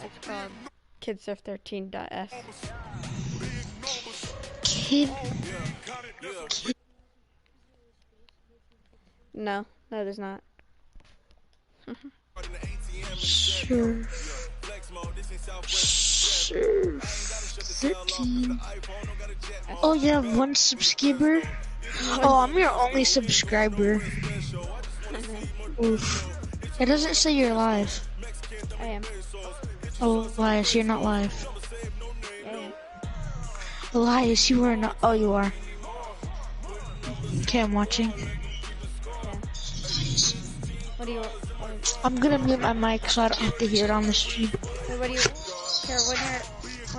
It's called KidSurf13.s. Kid. No, that is not. Sure. Sure. 13. Oh, you have one subscriber? Oh, I'm your only subscriber. Oof. It doesn't say you're live. I am. Oh, Elias, you're not live. Yeah. Elias, you are not. Oh, you are. Okay, I'm watching. Yeah. What do you want? I'm gonna mute my mic so I don't have to hear it on the stream. What do you? Here, what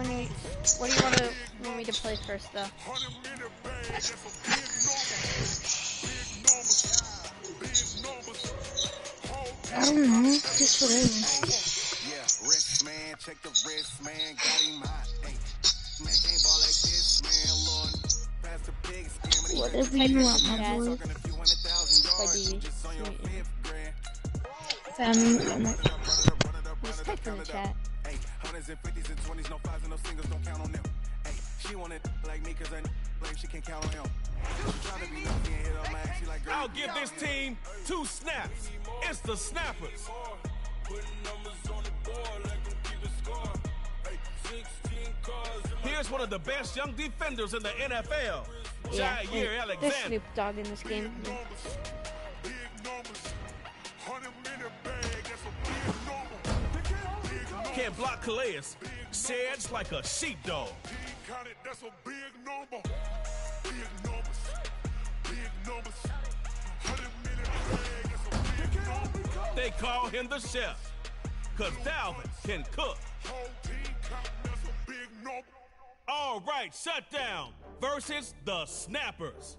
do you want me to play first, though? I don't know. Just whatever. Whatever you want, my boy. Just type in the chat. I'll give this team 2 snaps. It's the Snappers. Here's one of the best young defenders in the NFL, Yeah, Jair there's Alexander. Snoop Dogg in this game. Can't block Calais. Sheds like a sheepdog. They call him the chef, cause Dalvin can cook. All right, shut down versus the Snappers.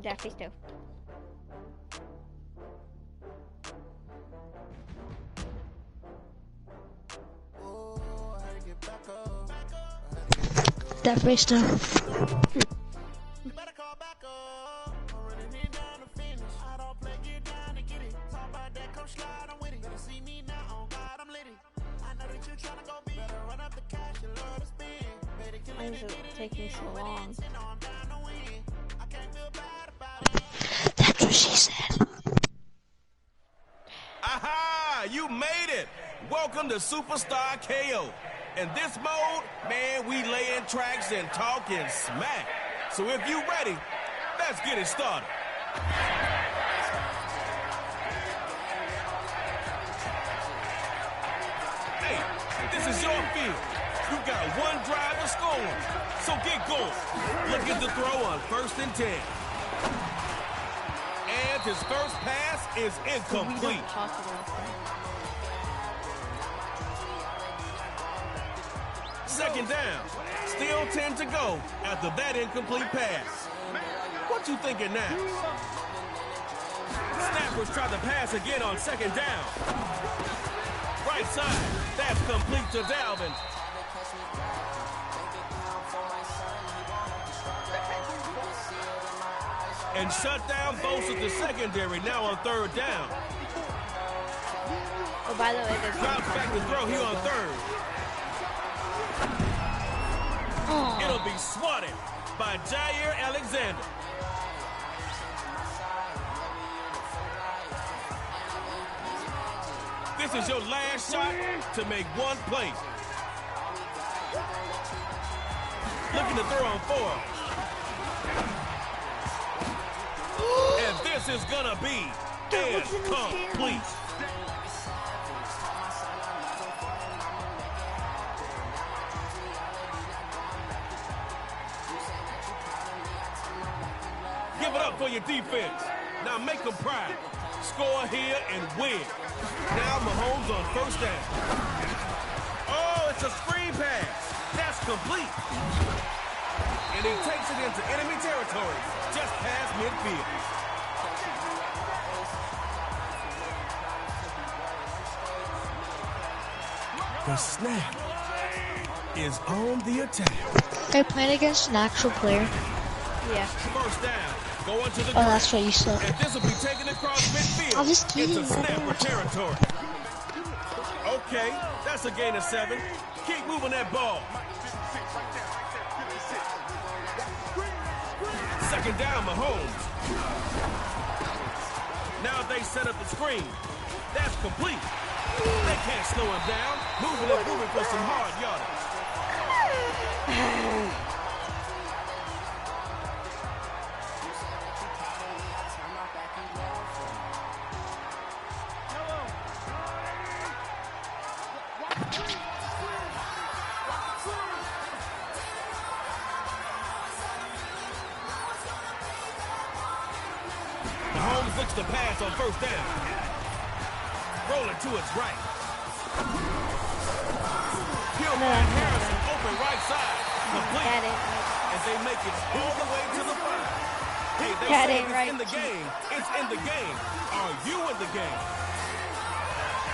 Daffy Stove. That face stuff. Why is it taking so long? That's what she said. Aha! You made it! Welcome to Superstar KO. In this mode, man, we laying tracks and talking smack. So if you ready, let's get it started. Hey, this is your field. You got one drive to score, so get going. Look at the throw on 1st and 10. And his first pass is incomplete. Second down. Still 10 to go after that incomplete pass. What you thinking now? Snappers try to pass again on 2nd down. Right side. That's complete to Dalvin. And shut down both of the secondary now on 3rd down. Oh, by the way, there's Drops back to throw here on 3rd. It'll be swatted by Jair Alexander. This is your last shot to make one play. Looking to throw on 4. And this is gonna be incomplete. Give it up for your defense. Now make them proud. Score here and win. Now Mahomes on 1st down. Oh, it's a screen pass. That's complete. And he takes it into enemy territory, just past midfield. The snap is on the attack. Are you playing against an actual player? Yeah. 1st down. Going to the Oh, that's what you said. and this will be taken across midfield. I was kidding. Into snapper territory. Okay, that's a gain of 7. Keep moving that ball. Second down, Mahomes. Now they set up the screen. That's complete. They can't slow him down. Moving for some hard yardage. Mahomes looks to pass on first down. Rolling to his right. He'll find Harrison open right side. Complete. And they make it all the way to the 5. Hey, they say it's in the game. It's in the game. Are you in the game?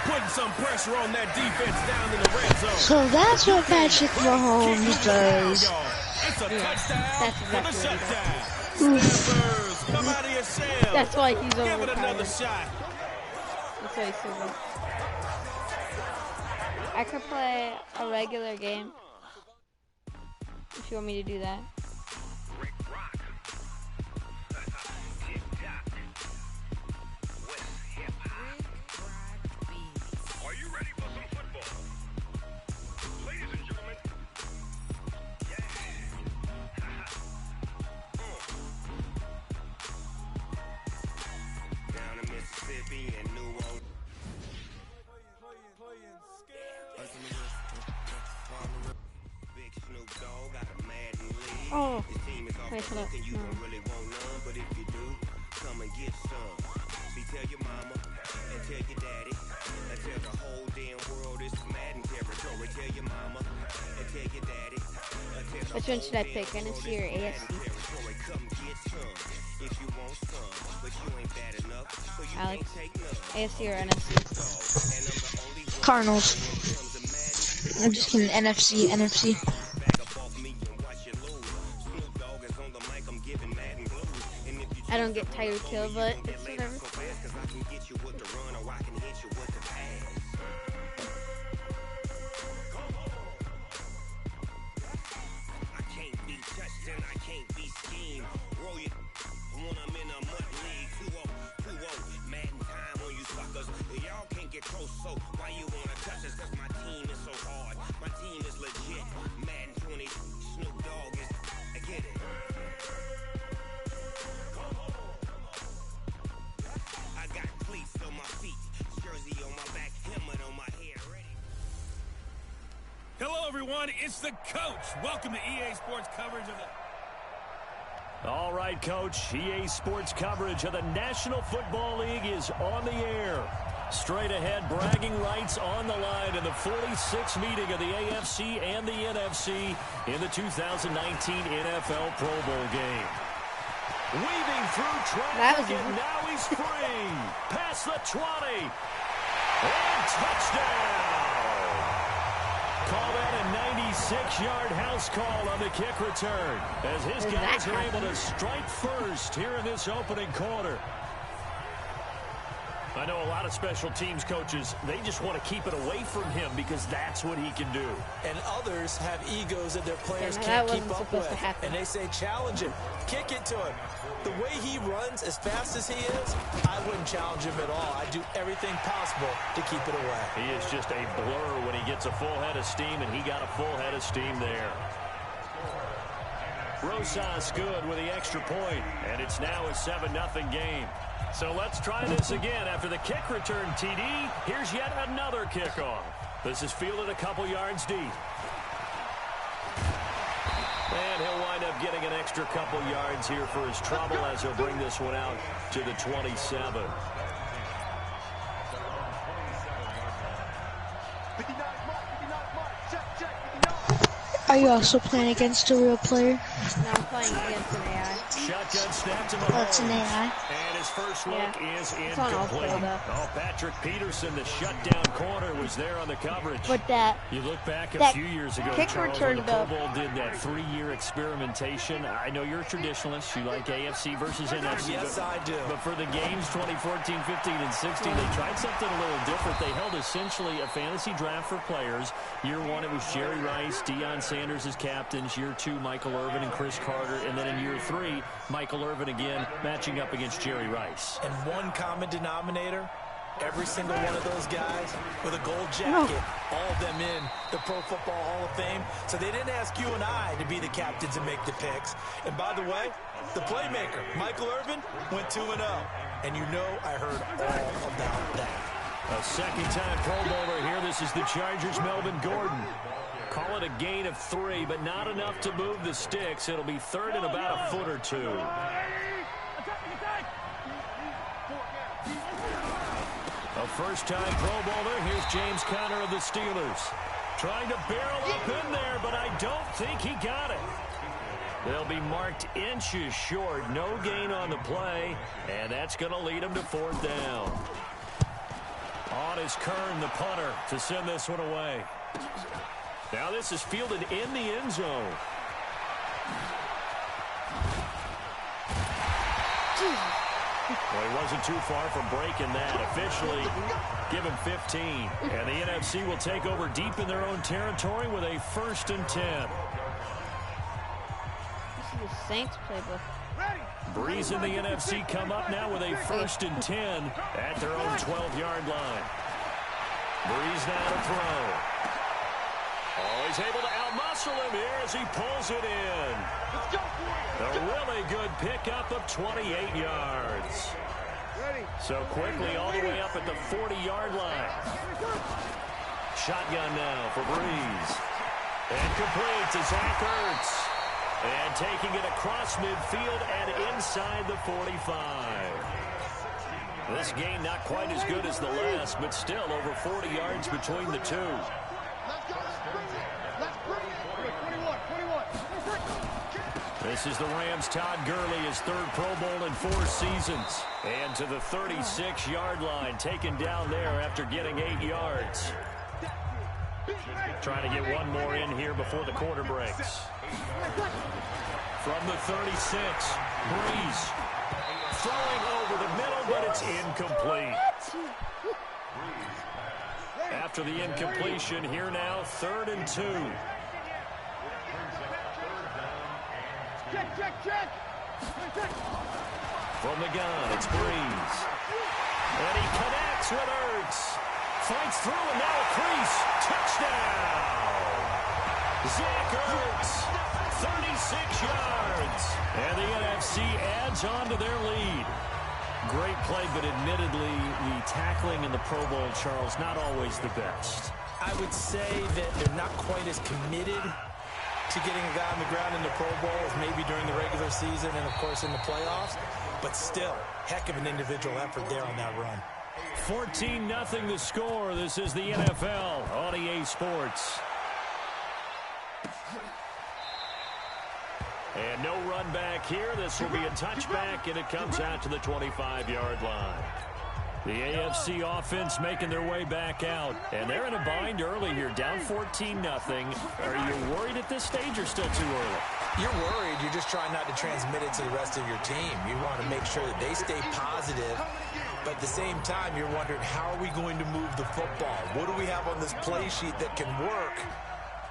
Putting some pressure on that defense down in the red zone. So that's what Patrick Mahomes does. It's a touchdown for the shutdown. Oof. Come out of your shell. That's why he's over. Give it another shot. That's why he's so good. I could play a regular game if you want me to do that. Are you ready for some football? Ladies and gentlemen. Down in Mississippi and New Orleans. Big Snoop Dogg got a Madden lead. Oh, His team is off the hook and you don't really want none, but if you do, come and get some. See, tell your mama and tell your daddy and tell the whole damn world this is Madden territory. Tell your mama and tell your daddy and tell the which one should I pick? NFC or AFC? Come get some if you want some, but you ain't bad enough, so you Alex, can't take none. AFC or NFC? Cardinals. I'm just kidding. NFC. I don't get Tyreek Hill, but it's whatever. I can't be touched and I can't be schemed. Roll it when I'm in a mud league. 2-0, Madden time on you suckers. Y'all can't get close, so why you wanna touch us? Cause my team is so hard. My team is legit. Madden 20, Snoop Dogg is. I get it. I got cleats on my feet, jersey on my back, helmet on my head. Ready? Hello, everyone. It's the coach. Welcome to EA Sports coverage of the... All right, Coach. EA Sports coverage of the National Football League is on the air. Straight ahead, bragging rights on the line in the 46th meeting of the AFC and the NFC in the 2019 NFL Pro Bowl game. Weaving through traffic, and now he's free. Past the 20. And touchdown. Call that a 96-yard house call on the kick return, as his guys are able to strike first here in this opening quarter. I know a lot of special teams coaches, they just want to keep it away from him because that's what he can do. And others have egos that their players can't keep up with. And they say, challenge him, kick it to him. The way he runs as fast as he is, I wouldn't challenge him at all. I'd do everything possible to keep it away. He is just a blur when he gets a full head of steam, and he got a full head of steam there. Rosas good with the extra point, and it's now a 7-0 game. So let's try this again. After the kick return TD, here's yet another kickoff. This is fielded a couple yards deep. And he'll wind up getting an extra couple yards here for his trouble as he'll bring this one out to the 27. Are you also playing against a real player? No, I'm playing against an AI. Shotgun snap to Oh, it's an Mahomes. AI. And his first look is incomplete. Oh, Patrick Peterson, the shutdown corner, was there on the coverage. But you look back a few years ago, kick Charles, return when the Pro Bowl did that 3-year experimentation. I know you're a traditionalist. You like AFC versus NFC. Yes, I do. But for the games 2014, 15, and 16, they tried something a little different. They held essentially a fantasy draft for players. Year 1, it was Jerry Rice, Deion Sanders as captains. Year 2, Michael Irvin and Chris Carter. And then in year 3, Michael Irvin again matching up against Jerry Rice. And one common denominator, every single one of those guys with a gold jacket, all of them in the Pro Football Hall of Fame. So they didn't ask you and I to be the captains and make the picks. And by the way, the playmaker, Michael Irvin, went 2-0. And you know I heard all about that. A second-time Pro Bowler here. This is the Chargers' Melvin Gordon. Call it a gain of 3, but not enough to move the sticks. It'll be third and about a foot or 2. A first-time Pro Bowler. Here's James Conner of the Steelers. Trying to barrel up in there, but I don't think he got it. They'll be marked inches short. No gain on the play, and that's going to lead them to 4th down. On is Kern, the punter, to send this one away. Now this is fielded in the end zone. Well, he wasn't too far from breaking that. Officially, give him 15. And the NFC will take over deep in their own territory with a 1st and 10. This is the Saints playbook. Breeze and the NFC come up now with a 1st and 10 at their own 12-yard line. Breeze now to throw. Oh, he's able to outmuscle him here as he pulls it in. A really good pickup of 28 yards. So quickly all the way up at the 40-yard line. Shotgun now for Breeze. And complete to Zach Ertz. And taking it across midfield and inside the 45. This game not quite as good as the last, but still over 40 yards between the two. This is the Rams' Todd Gurley, his 3rd Pro Bowl in 4 seasons. And to the 36-yard line, taken down there after getting 8 yards. Trying to get one more in here before the quarter breaks. From the 36, Breeze throwing over the middle, but it's incomplete. After the incompletion, here now, 3rd and 2. From the gun, it's Breeze. And he connects with Ertz. Fights through and now a crease. Touchdown! Zach Ertz, 36 yards. And the NFC adds on to their lead. Great play, but admittedly, the tackling in the Pro Bowl, Charles, not always the best. I would say that they're not quite as committed to getting a guy on the ground in the Pro Bowl as maybe during the regular season and, of course, in the playoffs. But still, heck of an individual effort there on that run. 14-0 the score. This is the NFL on EA Sports. And no run back here. This will be a touchback, and it comes out to the 25-yard line. The AFC offense making their way back out. And they're in a bind early here, down 14-0. Are you worried at this stage or still too early? You're worried. You're just trying not to transmit it to the rest of your team. You want to make sure that they stay positive. But at the same time, you're wondering, how are we going to move the football? What do we have on this play sheet that can work?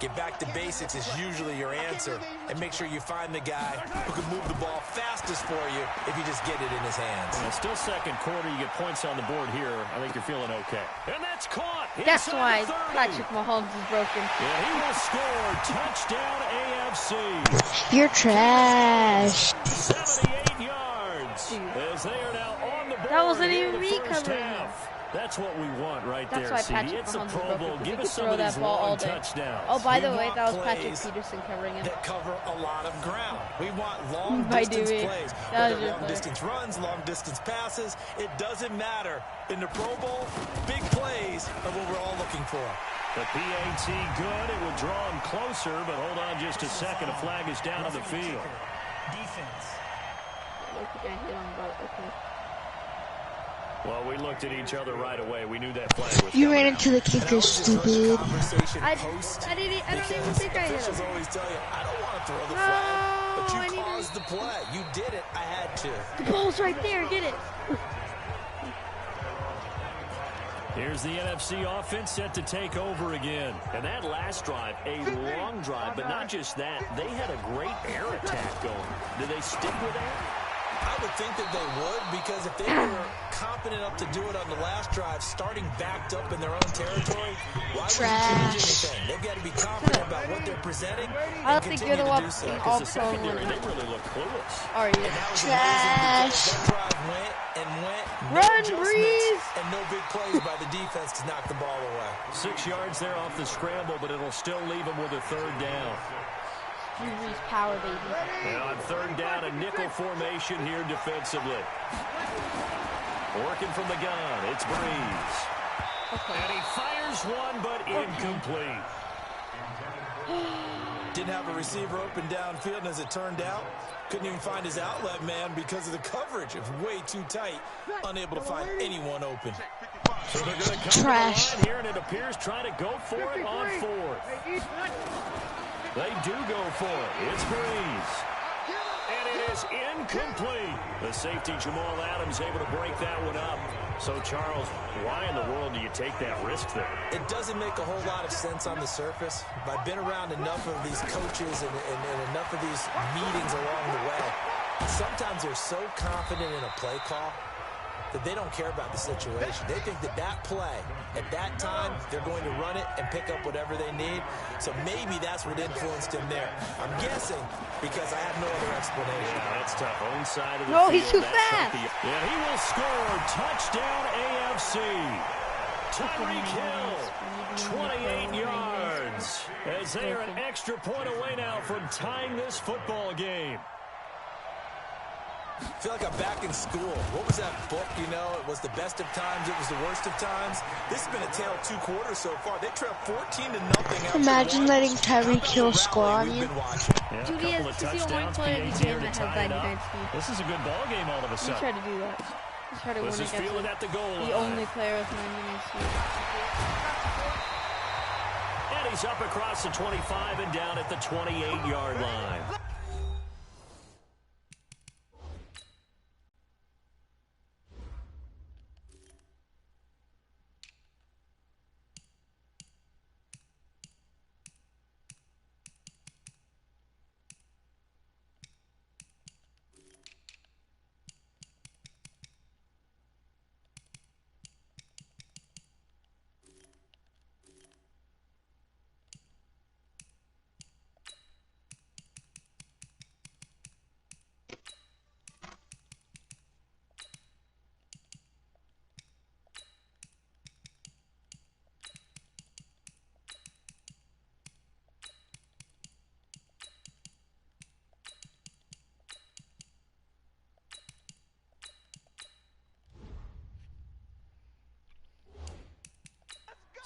Get back to basics is usually your answer. And make sure you find the guy who can move the ball fastest for you if you just get it in his hands. And still 2nd quarter, you get points on the board here. I think you're feeling okay. And that's caught. That's why Patrick Mahomes is broken. Yeah, he will score. Touchdown AFC. You're trash. 78 yards. As they are now on the board. That wasn't even me covering him. That's what we want right That's there, why CD. Patrick It's a Mahomes Pro Bowl. Give us some of these long touchdowns. Oh, by the We way, want that was Patrick plays Peterson covering him. that cover a lot of ground. We want long By distance Dewey. plays. That was Whether your long play. distance runs, long distance passes, it doesn't matter. In the Pro Bowl, big plays are what we're all looking for. The PAT good. It would draw him closer, but hold on just a second. A flag is down on the field. Defense. Look, you got hit on, but okay. Well, we looked at each other right away. We knew that flag was You ran coming into the kicker, stupid. I don't even think I hit him. Always tell you, I don't want to throw the flag, but you caused the play. You did it. I had to. The ball's right there. Get it. Here's the NFC offense set to take over again. And that last drive, a long drive, but not just that. They had a great air attack going. Did they stick with that? I would think that they would, because if they were confident enough to do it on the last drive, starting backed up in their own territory, why would they change anything? They've got to be confident about what they're presenting I and don't think you're continue the to one do so. in Because all the pro secondary, one. they really look clueless. Oh, And yeah. that was Trash. amazing, because that drive went and went. No Run, adjustments, Breeze! and no big plays by the defense to knock the ball away. 6 yards there off the scramble, but it'll still leave them with a third down. Breeze power, baby. And on third down, a nickel formation here defensively. Working from the gun, it's Breeze. Okay. And he fires one, but incomplete. Didn't have a receiver open downfield, and as it turned out, couldn't even find his outlet man because of the coverage. It was way too tight, unable to find anyone open. So they're going to come Trash. to the line here, and it appears trying to go for it on fourth. They do go for it. It's Breeze. And it is incomplete. The safety, Jamal Adams, able to break that one up. So, Charles, why in the world do you take that risk there? It doesn't make a whole lot of sense on the surface, but I've been around enough of these coaches and enough of these meetings along the way. Sometimes they're so confident in a play call that they don't care about the situation. They think that that play, at that time, they're going to run it and pick up whatever they need. So maybe that's what influenced him there. I'm guessing because I have no other explanation. Yeah, that's tough. Own side of the No, field. he's too That's fast. Yeah, he will score. Touchdown AFC. Tyreek Hill, 28 yards. As they are an extra point away now from tying this football game. I feel like I'm back in school. What was that book, you know? It was the best of times, it was the worst of times. This has been a tale of 2 quarters so far. They trailed 14-0. Imagine letting Tyreek Hill score on you. Yeah, Dude, a couple of he's the only touchdowns, player in the PAT game to that has tie it up. 99 speed. This is a good ball game all of a He sudden. tried to do that. He tried to win This is against feeling at the goal the line. only player with 99 speed. And he's up across the 25 and down at the 28-yard line.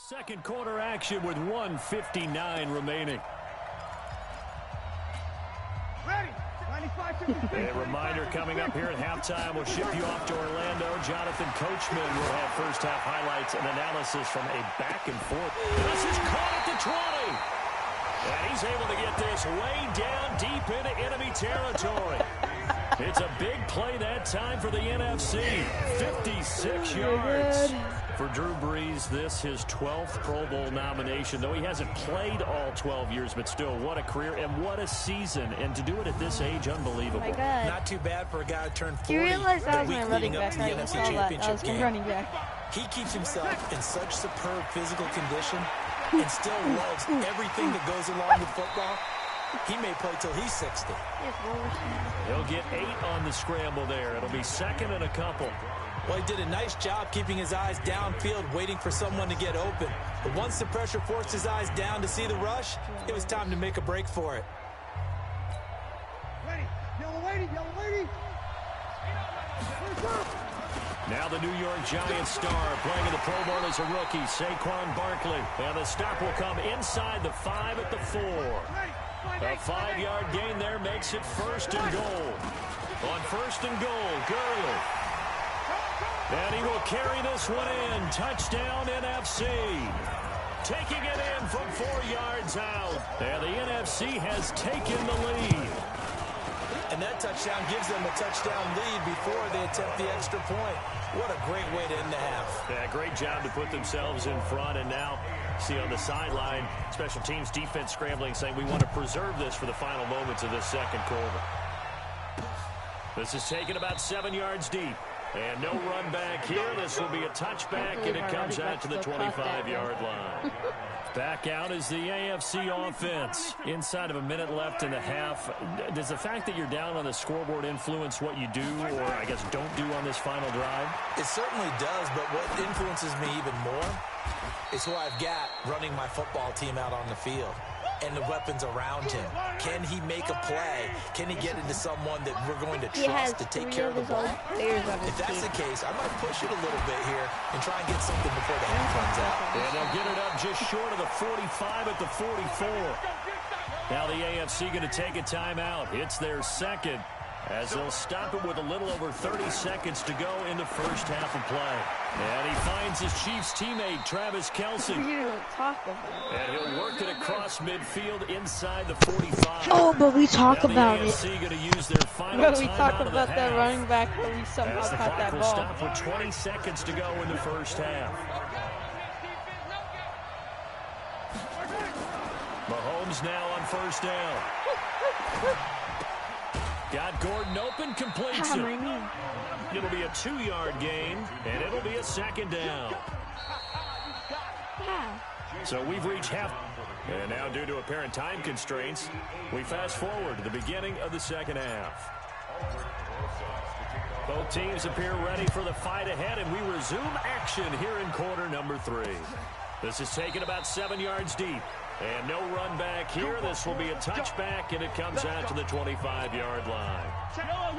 Second quarter action with 1:59 remaining. A reminder coming up here at halftime. We'll ship you off to Orlando. Jonathan Coachman will have first half highlights and analysis from a back and forth. This is caught at the 20. And he's able to get this way down deep into enemy territory. It's a big play that time for the NFC. 56 yards. For Drew Brees, this his 12th Pro Bowl nomination, though he hasn't played all 12 years, but still, what a career and what a season. And to do it at this age, unbelievable. Oh my God. Not too bad for a guy who turned 40. You realize that was the my week running leading up back, to the right? You NFC saw that. That Championship was my game. running back. He keeps himself in such superb physical condition and still loves everything that goes along with football. He may play till he's 60. He'll get 8 on the scramble there. It'll be second and a couple. Well, he did a nice job keeping his eyes downfield, waiting for someone to get open. But once the pressure forced his eyes down to see the rush, it was time to make a break for it. Now the New York Giants star playing in the Pro Bowl as a rookie, Saquon Barkley. And the stop will come inside the 5 at the 4. A 5-yard gain there makes it first and goal. On first and goal, Gurley. And he will carry this one in. Touchdown, NFC. Taking it in from 4 yards out. And the NFC has taken the lead. And that touchdown gives them a touchdown lead before they attempt the extra point. What a great way to end the half. Yeah, great job to put themselves in front. And now, see on the sideline, special teams defense scrambling, saying we want to preserve this for the final moments of this second quarter. This is taken about 7 yards deep. And no run back here. This will be a touchback, and it comes out to the 25-yard line. Back out is the AFC offense. Inside of a minute left in the half. Does the fact that you're down on the scoreboard influence what you do, or I guess don't do on this final drive? It certainly does, but what influences me even more is who I've got running my football team out on the field and the weapons around him. Can he make a play? Can he get into someone that we're going to trust to take care of the ball? If that's the case, I might push it a little bit here and try and get something before the half runs out. And they'll get it up just short of the 45 at the 44. Now the AFC going to take a timeout. It's their second, as they'll stop it with a little over 30 seconds to go in the first half of play. And he finds his Chiefs teammate, Travis Kelce. And he'll work it across midfield inside the 45. Oh, but we talk about it. Going to use their final but we talk about that running back, but we somehow caught that ball. Stop with 20 seconds to go in the first half. Mahomes now on first down. Got Gordon open, completes it. It'll be a 2-yard gain, and it'll be a second down. So we've reached half. And now, due to apparent time constraints, we fast forward to the beginning of the second half. Both teams appear ready for the fight ahead, and we resume action here in quarter number 3. This is taken about 7 yards deep. And no run back here. This will be a touchback, and it comes out to the 25-yard line.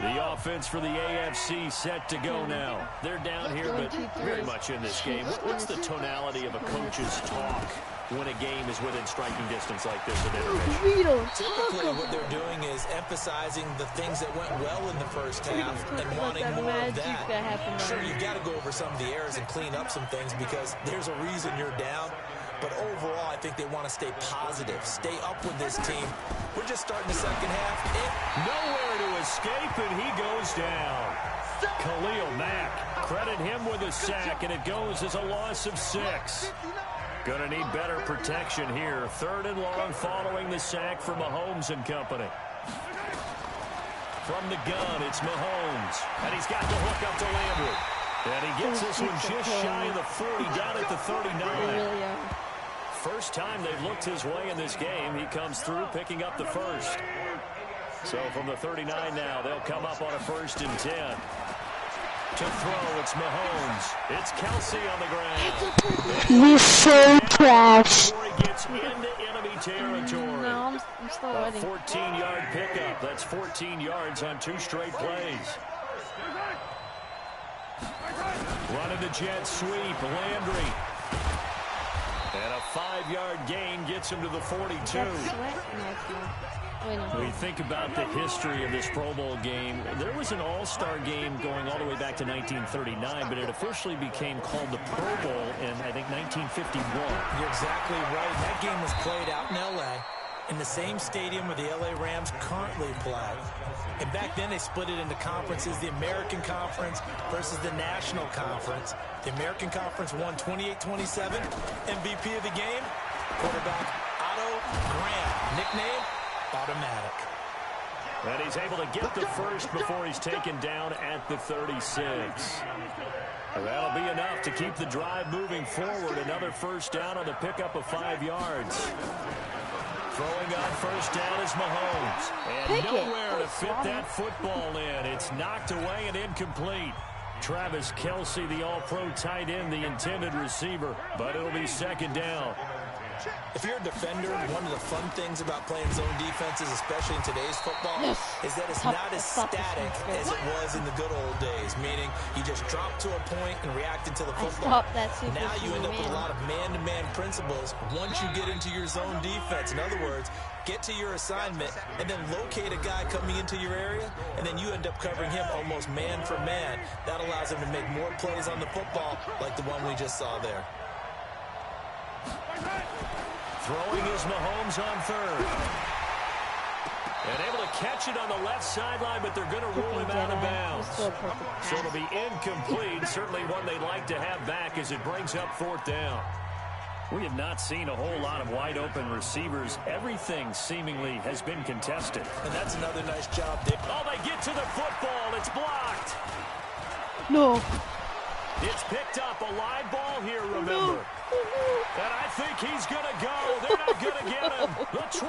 The offense for the AFC set to go now. They're down here, but very much in this game. What's the tonality of a coach's talk when a game is within striking distance like this at intermission? Typically, what they're doing is emphasizing the things that went well in the first half and wanting more of that. Sure, you've got to go over some of the errors and clean up some things because there's a reason you're down. But overall, I think they want to stay positive, stay up with this team. We're just starting the second half. Nowhere to escape, and he goes down. Khalil Mack, credit him with a sack, and it goes as a loss of 6. Going to need better protection here. 3rd and long following the sack for Mahomes and company. From the gun, it's Mahomes. And he's got the hook up to Landry. And he gets this one just shy of the 40, down at the 39. First time they've looked his way in this game. He comes through, picking up the first. So from the 39 now, they'll come up on a 1st and 10. To throw, it's Mahomes. It's Kelce on the ground. He's so trash. Before he gets into enemy territory. No, I'm still waiting. 14-yard pickup. That's 14 yards on 2 straight plays. Running the jet sweep, Landry. And a 5-yard gain gets him to the 42. We think about the history of this Pro Bowl game. There was an all-star game going all the way back to 1939, but it officially became called the Pro Bowl in, I think, 1951. You're exactly right. That game was played out in L.A. in the same stadium where the L.A. Rams currently play. And back then they split it into conferences, the American Conference versus the National Conference. The American Conference won 28-27. MVP of the game, quarterback Otto Graham, nickname Automatic. And he's able to get the first before he's taken down at the 36. That'll be enough to keep the drive moving forward. Another first down on the pickup of 5 yards. Throwing on first down is Mahomes. And nowhere to fit that football in. It's knocked away and incomplete. Travis Kelce, the all-pro tight end, the intended receiver. But it'll be second down. If you're a defender, one of the fun things about playing zone defenses, especially in today's football, is that it's not as static as it was in the good old days, meaning you just drop to a point and react until the football. Now you end up with a lot of man-to-man principles once you get into your zone defense. In other words, get to your assignment and then locate a guy coming into your area, and then you end up covering him almost man for man. That allows him to make more plays on the football like the one we just saw there. Throwing is Mahomes on third. And able to catch it on the left sideline, but they're going to rule him out of bounds. So it'll be incomplete. Certainly one they'd like to have back as it brings up fourth down. We have not seen a whole lot of wide open receivers. Everything seemingly has been contested. And that's another nice job, Dick. Oh, they get to the football. It's blocked. No. It's picked up. A live ball here, remember. And I think he's going to go. They're not going to get him. The 20.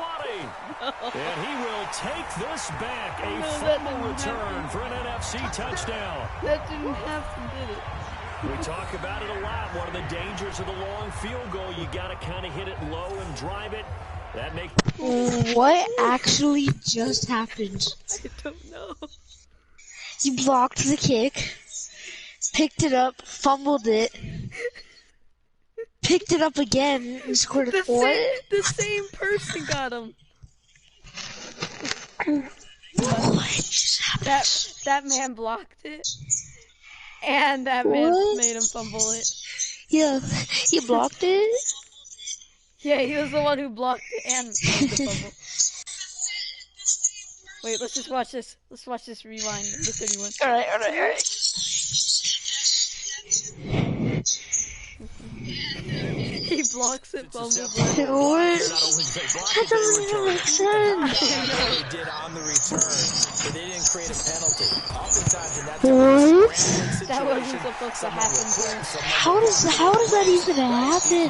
And he will take this back. A fumble return for an NFC touchdown. That didn't happen, did it? We talk about it a lot. One of the dangers of the long field goal, you got to kind of hit it low and drive it. That makes... What actually just happened? I don't know. You blocked the kick, picked it up, fumbled it, picked it up again, and scored a The same person got him. What just happened? That man blocked it. And that man made him fumble it. Yeah, he blocked it? Yeah, he was the one who blocked it and made the fumble. Wait, let's just watch this. Let's watch this rewind of the 31. Alright. He blocks it, fumbles it. What? That doesn't even make sense. They did on the return, but they didn't create a penalty. Oftentimes in that That wasn't supposed to happen here. How does that even happen?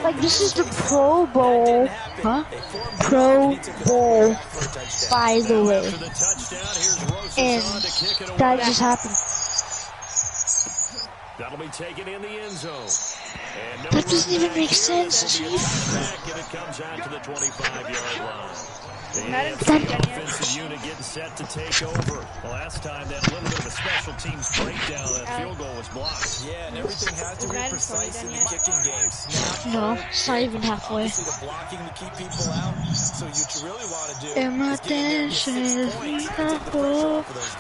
Like, this is the Pro Bowl. Huh? Pro Bowl, by the way. And that just happened. That'll be taken in the end zone. That doesn't even make sense, Chief. And it comes out to the 25-yard line. The offensive unit getting set to take over. The last time that little bit of a special teams breakdown, that field goal was blocked. Yeah, and everything has to be precise in the kicking games. No, it's not even halfway. Obviously the blocking to keep people out. So what you really want to do is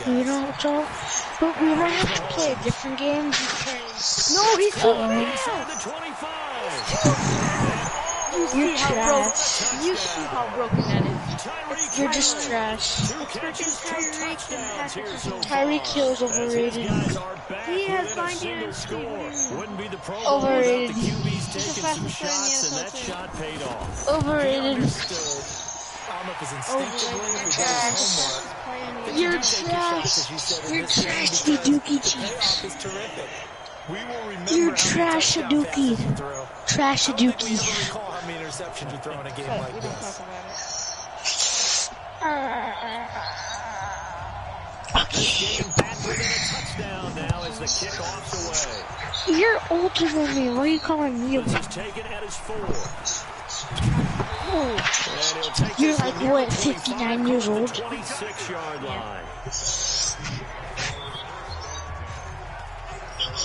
we don't talk, but we might have to play a different game because... No, he's inside the 25. You see how broken that is. You're just trash. Tyreek Hill's overrated. He has binding speed. Wouldn't be the Pro Bowl overrated. The QB's taking some shots, and that shot paid off. Overrated. You're trash. You're trash, you Dookie Chiefs. You're trash, Dookie. Trash, Dookie. How many interceptions you throw in a game like this? Okay. You're older than me. Why are you calling me? You're like, what, 59 years old? 26-yard line.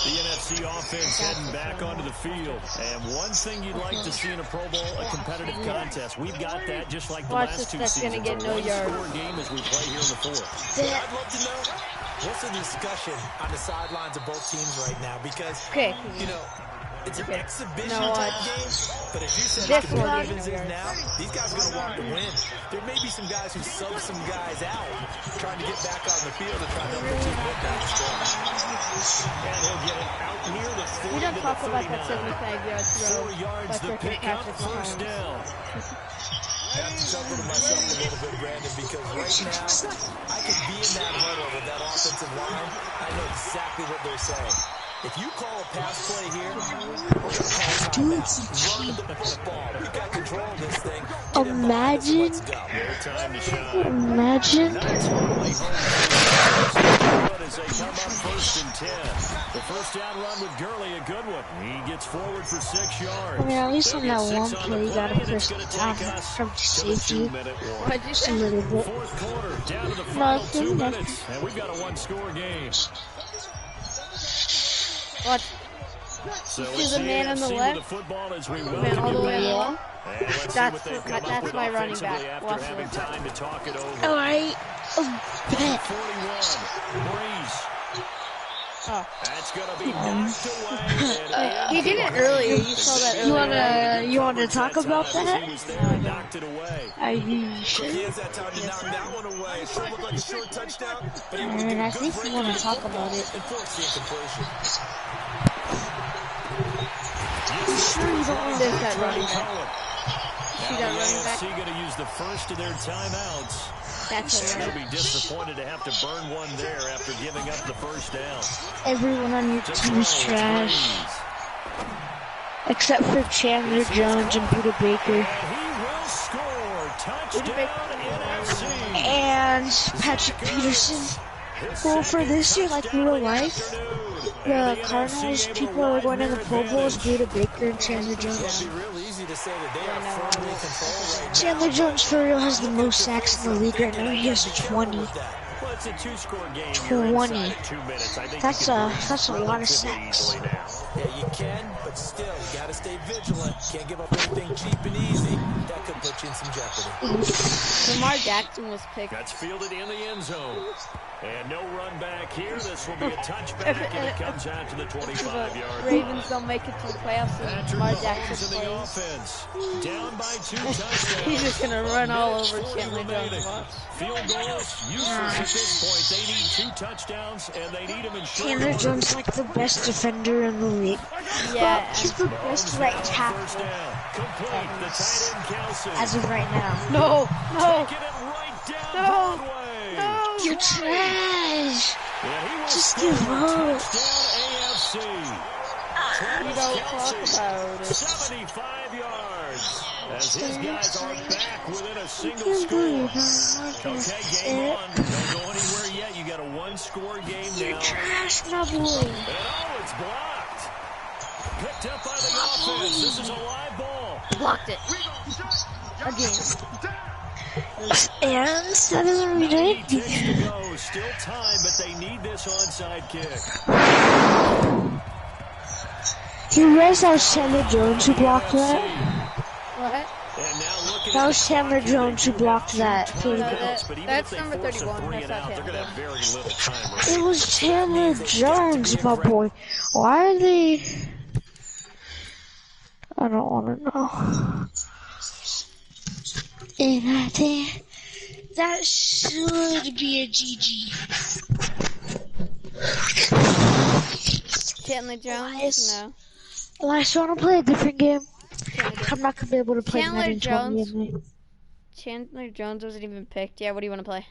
The NFC offense heading back onto the field. And one thing you'd like to see in a Pro Bowl, a competitive contest. We've got that just like the last two seasons. Gonna get no yards. Game as we play here in the fourth. I'd love to know what's the discussion on the sidelines of both teams right now, because you know, it's an exhibition type game, but if you said this what the is now, these guys are going to want to win. There may be some guys who sub some guys out, trying to get back on the field and try to help their team win down the stretch. And he'll get it out near the 40 we don't talk about that 75-yard throw. 4 yards the pickup, first down. I have to chuckle to myself a little bit, Brandon, because right now, I could be in that huddle with that offensive line. I know exactly what they're saying. If you call a pass play here, we're going to call timeout. Run the football. We got control of this thing. Imagine. as they come up 1st and 10. The first down run with Gurley, a good one. He gets forward for 6 yards. I mean, at least on that one play, you got a first down from safety. What'd you Just a say? little bit. Fourth quarter, down to the No, final it's 2 good. minutes, and we've got a one-score game. Watch. So See the man on the AFC left? with the football as we Man all the way welcome you along? back. And let's see That's what they've come up that's with my running offensively back. after Watch having this. time to talk it over. Alright. Bet. 41, Breeze. Oh. That's gonna be knocked away. He did it earlier. You saw that earlier. You wanna talk about that? He was there and knocked it away. Are you sure? He has that time to knock that one away. It sure looked like a short touchdown, but he was And I good think break you wanna in the talk football about it. and force the incompletion. You sure you don't want There's that running back. See that Now the running back? AFC gonna use the first of their timeouts. That's They'll a be disappointed to have to burn one there after giving up the first down. everyone on your Just team is throw trash. Breeze. Except for Chandler Jones and Buda Baker. And he will score. Touchdown NFC. And Patrick Peterson. Well, for this year, like real life, the Cardinals people are going in the Pro Bowls, Buda Baker and Chandler Jones. It'd be real easy to say that they are firmly in control right now. Chandler Jones for real has the most sacks in the league right now. He has 20. Well, it's a two-score game. 20. You're inside of 2 minutes. I think That's you can a win that's a lot of relatively sacks. easily now. Yeah, you can, but still, you gotta stay vigilant. Can't give up anything cheap and easy. That could put you in some jeopardy. Lamar Jackson was picked. That's fielded in the end zone. And no run back here. This will be a touchback, and it comes out to the 25-yard line. Ravens don't make it to the playoffs and Patrick Lamar Mahomes Jackson in the plays. offense. Down by 2 touchdowns. He's just gonna run all over Minute 40 Chandler Jones. remaining. Watch. Field goals useless at this point. They need 2 touchdowns, and they need them in short Chandler order. Jones is like the best defender in the league. Yeah, Well, he's the best right First tackle down. Complete. The tight end Kelsey. as of right now. no, no, Taking it right down No. Broadway. no. You're trash. And he will Just score give a up. touchdown AFC. You don't talk about it. 75 yards. As his guys are back within a single score. Okay, game on. Don't go anywhere yet. You got a 1-score game You're now. trash, my boy. And oh, it's blocked. Picked up by the offense. This is a live ball. Blocked it. Again. And that doesn't mean 90 ticks to anything. go. Still time, but they need this onside kick. You realize that was Chandler Jones who blocked that? What? And now looking That at was the Chandler clock here, Jones who they blocked that. do No, have that- timeouts, but even that's if they number force a 31. 3 and That's not out, they're going to have very little time It remaining. was Chandler Jones, my boy. Why are they... I don't want to know. And I think that should be a GG. Chandler Elias. Jones? No. Elias, you want to play a different game? I'm not going to be able to play Chandler Madden 20 Jones. anyway. Chandler Jones wasn't even picked. Yeah, what do you want to play?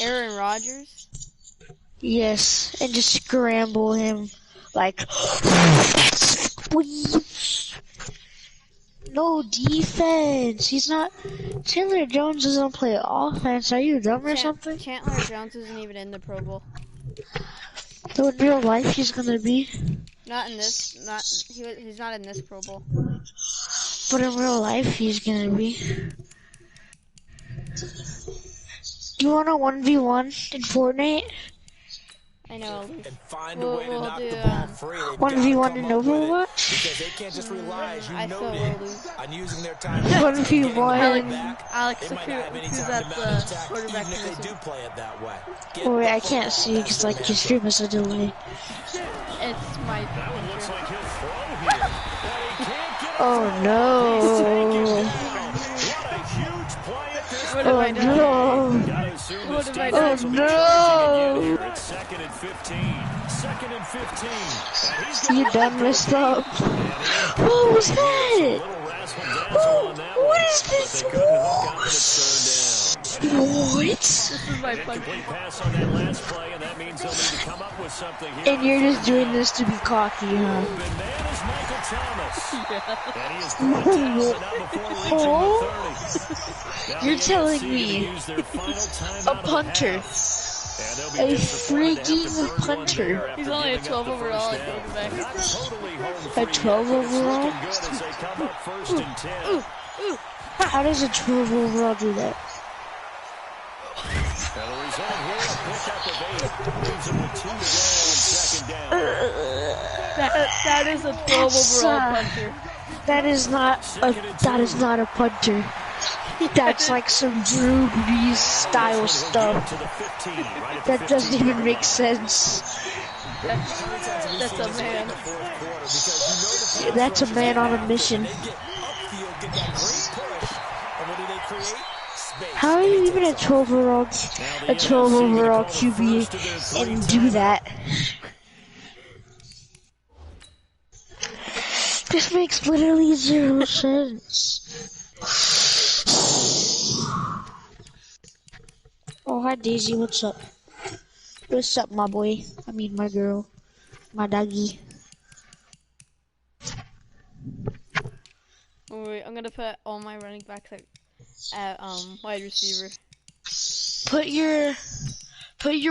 Aaron Rodgers? Yes, and just scramble him like no defense. He's not. Chandler Jones doesn't play offense. Are you dumb or something? Chandler Jones isn't even in the Pro Bowl. So in real life, he's gonna be. Not in this. He's not in this Pro Bowl. But in real life, he's gonna be. Do you want a 1v1 in Fortnite? I know. And find a way to We'll knock do, the ball free. They've 1v1 gotta in come up with it, Overwatch? because they can't just rely, as you I still noted, will lose. on using their time. 1v1. Alex, They might not have any who's time at to the mount attack, quarterback even if they position? do play it that way. Oh wait, I can't see because like your stream is a delay. It's my That one looks like he'll throw here. But he can't get it. Oh no! What a huge play at this What have Oh I done? no! Gotta assume What this have I defense done? will be Oh, charging again no. here. It's 2nd and 15. 2nd and 15. And he's gonna You done messed up. What was that? little razzle dazzle on that What one, is but this they couldn't hook up and it's 3rd down. What? This is my punch. Incomplete pass on that last play, and that means they'll need to come up with something here. And you're just doing this to be cocky, huh? Open man is Michael Thomas. And he is brought down, but not before reaching the 30. Now You're the telling AFC me to use their final timeout a of the punter, half. And they'll be a disappointed to have to freaking burn one punter. there after He's only a giving up 12 the overall first at down. quarterback. Not totally home A free 12 yet, but it's overall? looking good as they come up first and 10. How does a 12 overall do that? And the result here, a pickup of 8. Leaves them with 2 to go on second down. That is a 12 overall puncher. That is not a punter. That's like some Drew Brees style stuff. To the 15, right at the That doesn't 15. even make sense. That's a man. That's a man on a mission. How are you even a 12 overall QB and do that? This makes literally 0 sense. Oh, hi Daisy, what's up? What's up, my boy? I mean, my girl. My doggy. Oh, wait, I'm gonna put all my running backs at wide receiver. Put your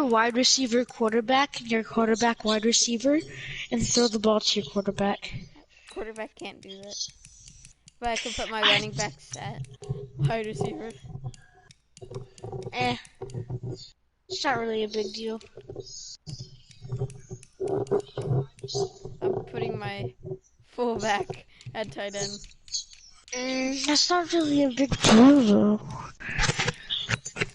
wide receiver quarterback and your quarterback wide receiver and throw the ball to your quarterback. Quarterback can't do that. But I can put my running backs at wide receiver. It's not really a big deal. I'm putting my fullback at tight end. That's not really a big deal, though. That's it.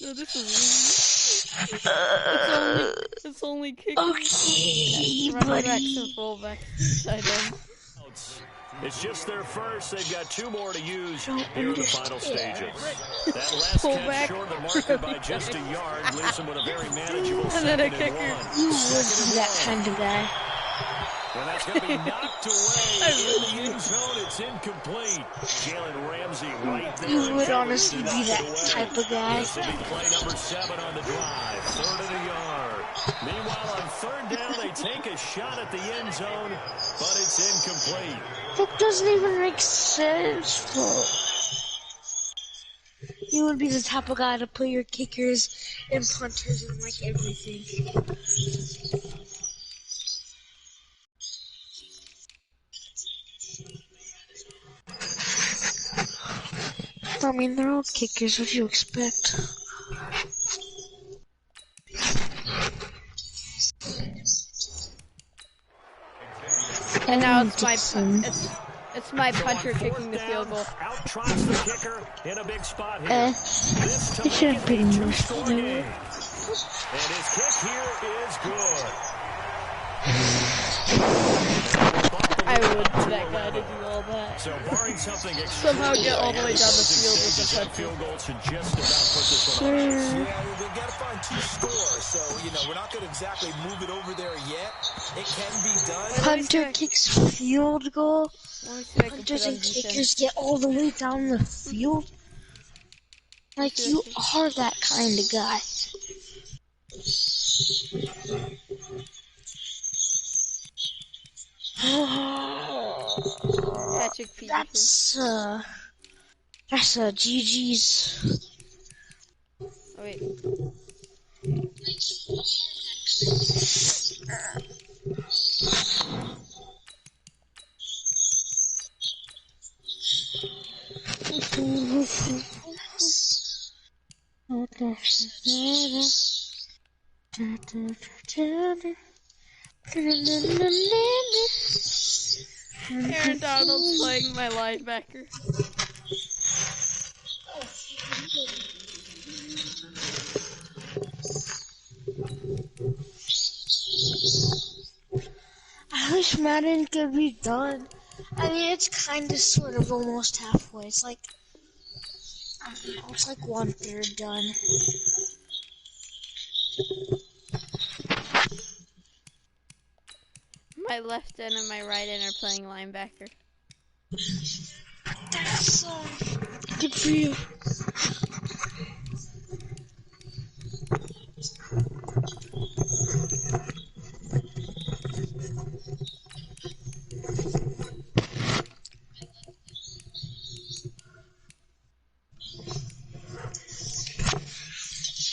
No, this is weird. It's only kicking. Okay, Running buddy. backs and fullbacks, tight end. It's just their first. They've got 2 more to use here in the final stages. That last catch short of the marker by just a yard leaves them with a very manageable And then a second kicker. and 1. You would be that kind of guy. And that's going to be knocked away in the end zone. It's incomplete. Jalen Ramsey right there. You would honestly be that type of guy. This will be play number 7 on the drive. 3rd and a yard. Meanwhile, on 3rd down, they take a shot at the end zone, but it's incomplete. That doesn't even make sense, bro. You would be the type of guy to put your kickers and punters in like everything. I mean, they're all kickers. What do you expect? And now it's my puncher kicking the field goal. Out trots the kicker in a big spot here. This It should have been more. score game. And his kick here is good. I would for that guy to do all that. So barring something Somehow get all the way down the field with the that puncher. field goal should just about put this one on. Yeah, we've got to find 2 scores, so, we're not going to exactly move it over there yet. It can be done. Punter kicks field goal. Let me see if I can Punters put on and defense. kickers get all the way down the field. Like, you are that kind of guy. Patrick Peterson. That's GG's. Oh, wait. Aaron Donald's playing my linebacker. I wish Madden could be done. I mean, it's kind of, sort of, almost halfway. It's like, I don't know, it's like 1/3 done. My left end and my right end are playing linebacker. That's good for you.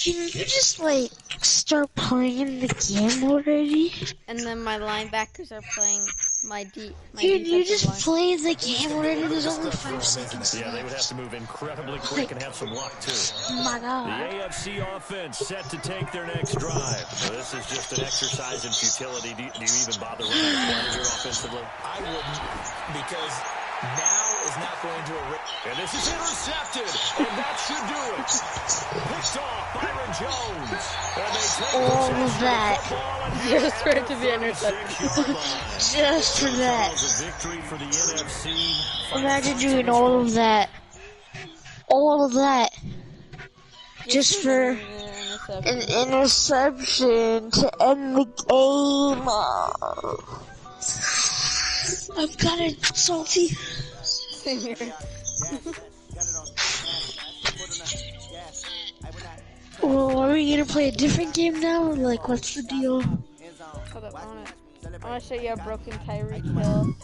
Can you just, like, start playing the game already? And then my linebackers are playing my Can you just line. play the game already? There's only 5 seconds Yeah, they would have to move incredibly quick and have some luck, too. Oh my God. The AFC offense set to take their next drive. Well, this is just an exercise in futility. Do you even bother running the play here offensively? I wouldn't, because now is not going to and this is intercepted, and that should do it. Picked off Byron Jones. And they take all of that. Just for it to be intercepted. Just for that. Victory for the NFC. Imagine doing all of that. All of that. Just for an interception to end the game. I've got it salty. Same here. Well, are we gonna play a different game now? Like, what's the deal? Hold up, I wanna show you a broken Tyreek Hill.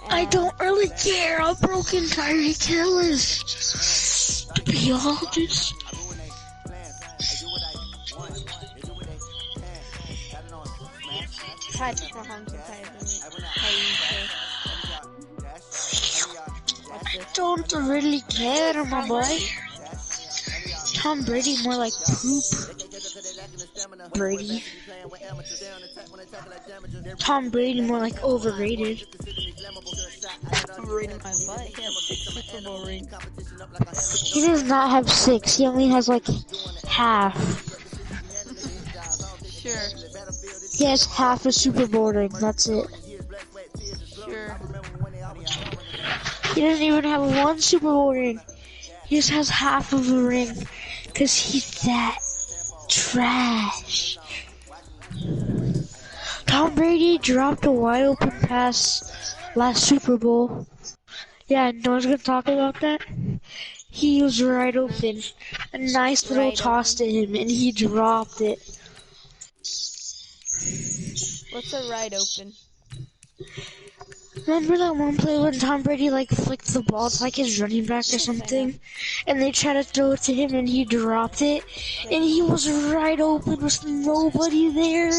I don't really care how broken Tyreek Hill is. To be honest. Patrick Mahomes and Tyreek Hill. I don't really care, my boy. Tom Brady more like poop. Brady. Tom Brady more like overrated. Overrated my butt. He has 6 Super Bowl rings. He does not have 6. He only has like half. Sure. He has half a Super Bowl ring. That's it. Sure. He doesn't even have 1 Super Bowl ring. He just has half of a ring. Cause he's that trash. Tom Brady dropped a wide open pass last Super Bowl. Yeah, no one's gonna talk about that. He was right open. A nice little toss to him and he dropped it. What's a right open? Remember that one play when Tom Brady like flicked the ball to like his running back or something? And they tried to throw it to him and he dropped it? And he was right open with nobody there.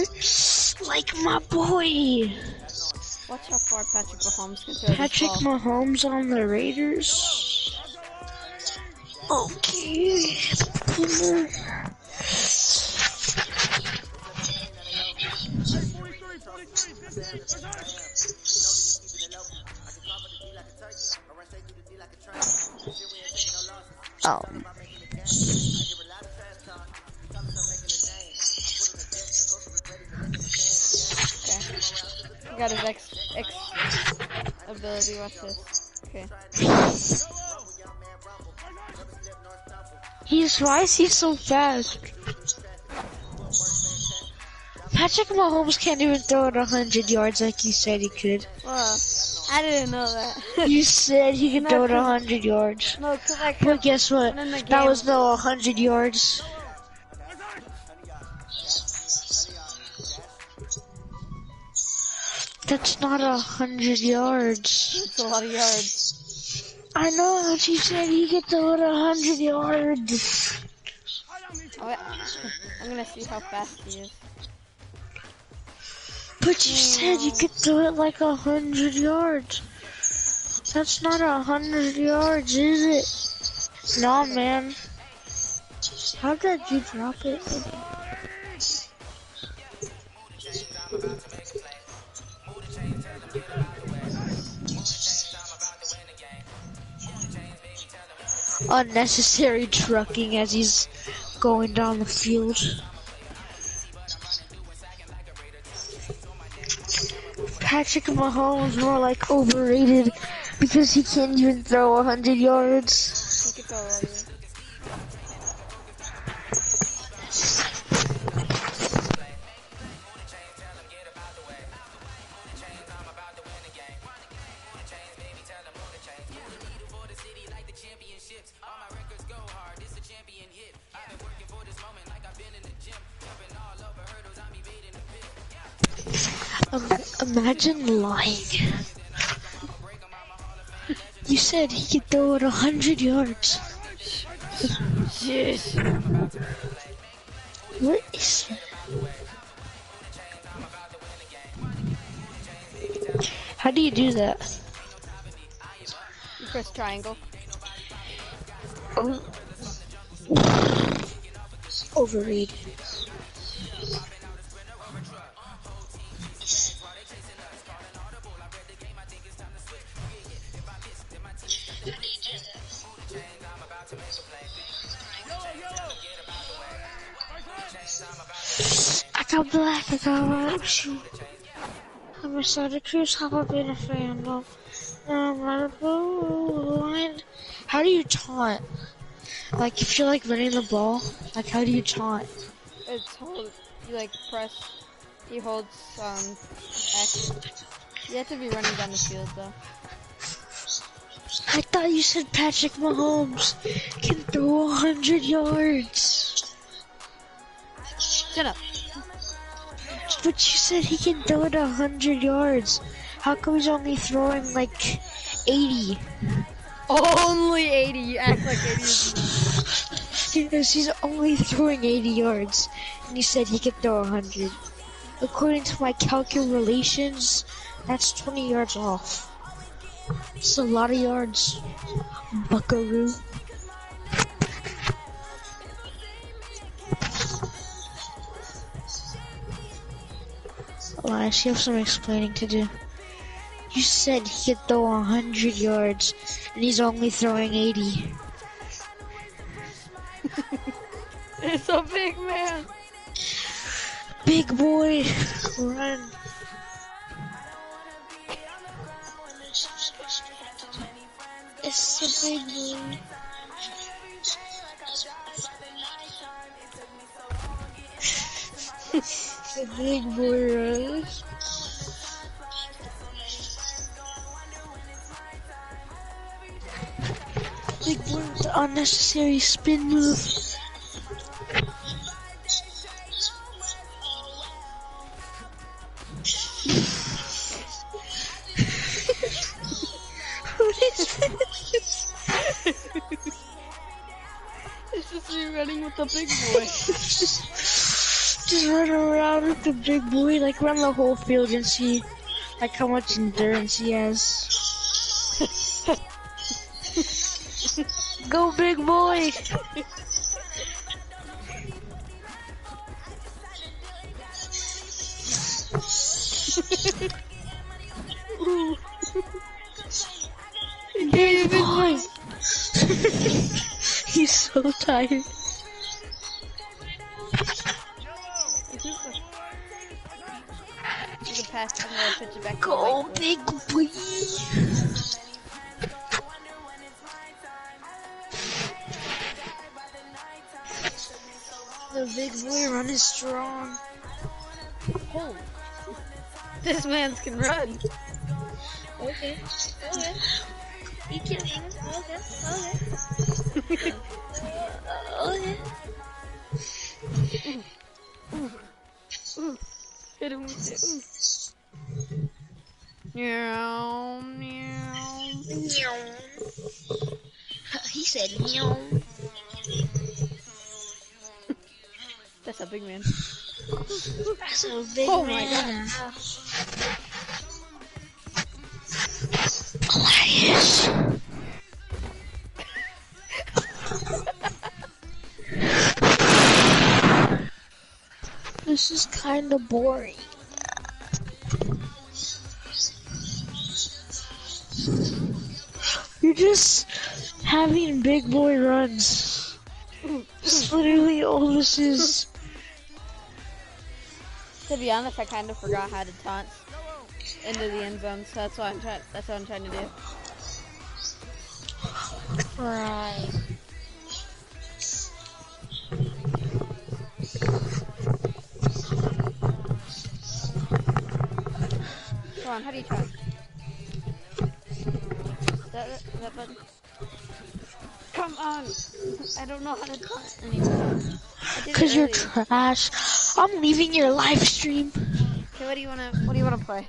Like my boy. Watch how far Patrick Mahomes can throw Patrick this ball. Mahomes on the Raiders. Okay. I got his X ability. Watch this. Okay. Why is he so fast? Patrick Mahomes can't even throw it 100 yards like you said he could. Well, I didn't know that. You said he could throw it 100 yards. No, cause I But guess what? That was no 100 yards. That's not 100 yards. That's a lot of yards. I know, but he said he could throw it 100 yards. Oh, I'm gonna see how fast he is. But you said you could throw it like 100 yards. That's not 100 yards, is it? No, man. How did you drop it? Unnecessary trucking as he's going down the field. Patrick Mahomes more like overrated because he can't even throw 100 yards. He could throw all year. Imagine lying. You said he could throw it 100 yards. Yes. What is that? How do you do that? You press triangle. Overrated. I got black, I got white. Shoot. I'm a Santa Cruz, have I been a fan of? How do you taunt? Like, if you're like running the ball, like, how do you taunt? It's hold. You like press. He holds X. You have to be running down the field though. I thought you said Patrick Mahomes can throw 100 yards. Shut up. But you said he can throw it 100 yards. How come he's only throwing like 80? Only 80. You act like 80 is... Because he's only throwing 80 yards. And he said he could throw 100. According to my calculations, that's 20 yards off. It's a lot of yards. Buckaroo. Elias, you have some explaining to do. You said he could throw 100 yards, and he's only throwing 80. It's a big man. Big boy, run. It's a big boy. The big boy runs. Big boy with the unnecessary spin move. What is this? It's just you running with the big boy. Just run around with the big boy, like run the whole field and see like how much endurance he has. Go big boy! Big boy! He's so tired. You can pass it and then pitch it back. Go big boy! The big boy run is strong. Oh. This man's can run. Okay. You kidding? Okay. Okay. Hit him with it. Meow, meow. He said meow. That's a big man. That's a big Oh man. my god. Elias. This is kind of boring. You're just having big boy runs. That's literally all this is. To be honest, I kind of forgot how to taunt. into the end zone. So that's what I'm trying. That's what I'm trying to do. Right. Come on, how do you try? That button. Come on! I don't know how to punt anymore. Cause you're trash. I'm leaving your live stream. Okay, what do you wanna play?